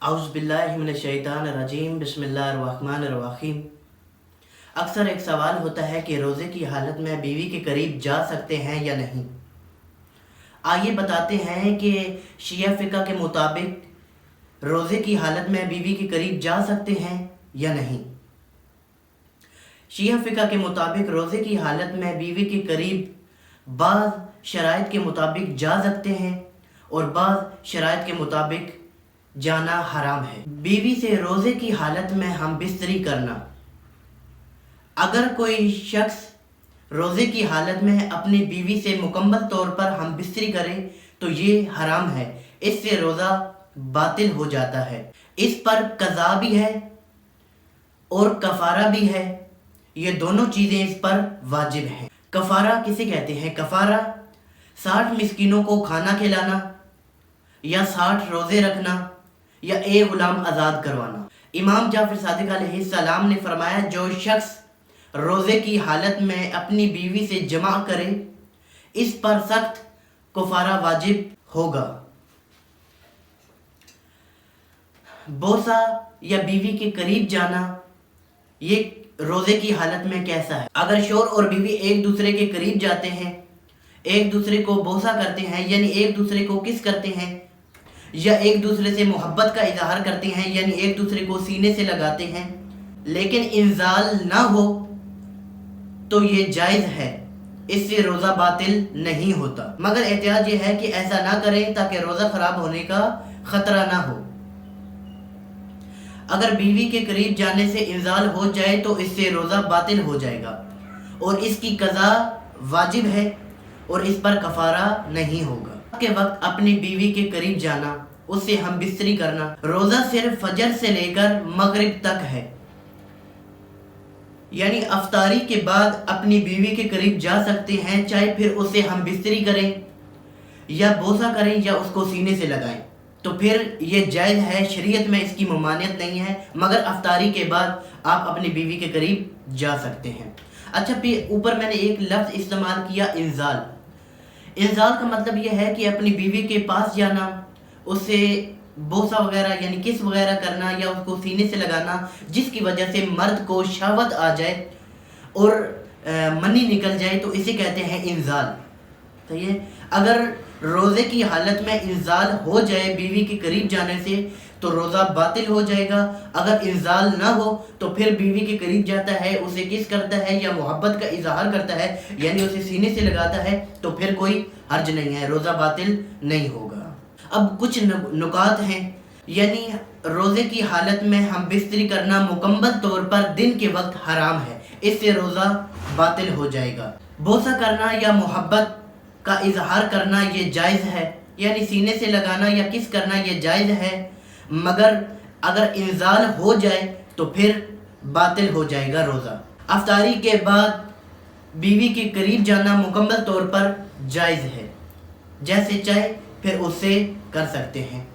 औज़ बिल्लाहि मिनश शैतानिर रजीम बिस्मिल्लाहिर रहमानिर रहीम। अक्सर एक सवाल होता है कि रोज़े की हालत में बीवी के करीब जा सकते हैं या नहीं। आइए बताते हैं कि शिया फ़िक़्ह के मुताबिक रोज़े की हालत में बीवी के करीब जा सकते हैं या नहीं। शिया फ़िक़्ह के मुताबिक रोज़े की हालत में बीवी के करीब बाज़ शराइत के मुताबिक जा सकते हैं और बाज़ शराइत के मुताबिक जाना हराम है। बीवी से रोज़े की हालत में हम बिस्तरी करना। अगर कोई शख्स रोज़े की हालत में अपनी बीवी से मुकम्मल तौर पर हम बिस्तरी करे तो ये हराम है, इससे रोज़ा बातिल हो जाता है। इस पर कज़ा भी है और कफ़ारा भी है, ये दोनों चीज़ें इस पर वाजिब हैं। कफ़ारा किसे कहते हैं? कफ़ारा 60 मिस्कीनों को खाना खिलाना या 60 रोज़े रखना या एक गुलाम आज़ाद करवाना। इमाम जाफ़र सादिक अलैहिस्सलाम ने फरमाया, जो शख्स रोज़े की हालत में अपनी बीवी से जमा करे इस पर सख्त कफ़ारा वाजिब होगा। बोसा या बीवी के करीब जाना, ये रोज़े की हालत में कैसा है? अगर शौहर और बीवी एक दूसरे के करीब जाते हैं, एक दूसरे को बोसा करते हैं यानी एक दूसरे को किस करते हैं, या एक दूसरे से मोहब्बत का इजहार करते हैं यानी एक दूसरे को सीने से लगाते हैं, लेकिन इंजाल ना हो तो ये जायज़ है, इससे रोज़ा बातिल नहीं होता। मगर एहतियात ये है कि ऐसा ना करें ताकि रोज़ा ख़राब होने का ख़तरा ना हो। अगर बीवी के करीब जाने से इंजाल हो जाए तो इससे रोज़ा बातिल हो जाएगा और इसकी कज़ा वाजिब है और इस पर कफ़ारा नहीं होगा। के वक्त अपनी बीवी के करीब जाना, उससे हम बिस्तरी करना, रोज़ा सिर्फ फजर से लेकर मगरिब तक है, यानी अफ्तारी के बाद अपनी बीवी के करीब जा सकते हैं, चाहे फिर उसे हम बिस्तरी करें या बोसा करें या उसको सीने से लगाएं, तो फिर ये जायज़ है, शरीयत में इसकी ममानियत नहीं है। मगर अफ्तारी के बाद आप अपनी बीवी के करीब जा सकते हैं। अच्छा, फिर ऊपर मैंने एक लफ्ज़ इस्तेमाल किया, इंजाल। इंजाल का मतलब यह है कि अपनी बीवी के पास जाना, उससे बोसा वगैरह यानी किस वगैरह करना या उसको सीने से लगाना, जिसकी वजह से मर्द को शहवत आ जाए और मनी निकल जाए, तो इसे कहते हैं इंजाल। तो ये अगर रोज़े की हालत में इंजाल हो जाए बीवी के करीब जाने से तो रोज़ा बातिल हो जाएगा। अगर इंजाल ना हो तो फिर बीवी के करीब जाता है, उसे किस करता है या मोहब्बत का इजहार करता है यानी उसे सीने से लगाता है, तो फिर कोई हर्ज नहीं है, रोज़ा बातिल नहीं होगा। अब कुछ नुकात हैं, यानी रोज़े की हालत में हम बिस्तरी करना मुकम्मल तौर पर दिन के वक्त हराम है, इससे रोज़ा बातिल हो जाएगा। बोसा करना या मोहब्बत का इजहार करना ये जायज़ है, यानी सीने से लगाना या किस करना ये जायज़ है, मगर अगर इंजाल हो जाए तो फिर बातिल हो जाएगा रोज़ा। अफ्तारी के बाद बीवी के करीब जाना मुकम्मल तौर पर जायज़ है, जैसे चाहे फिर उससे कर सकते हैं।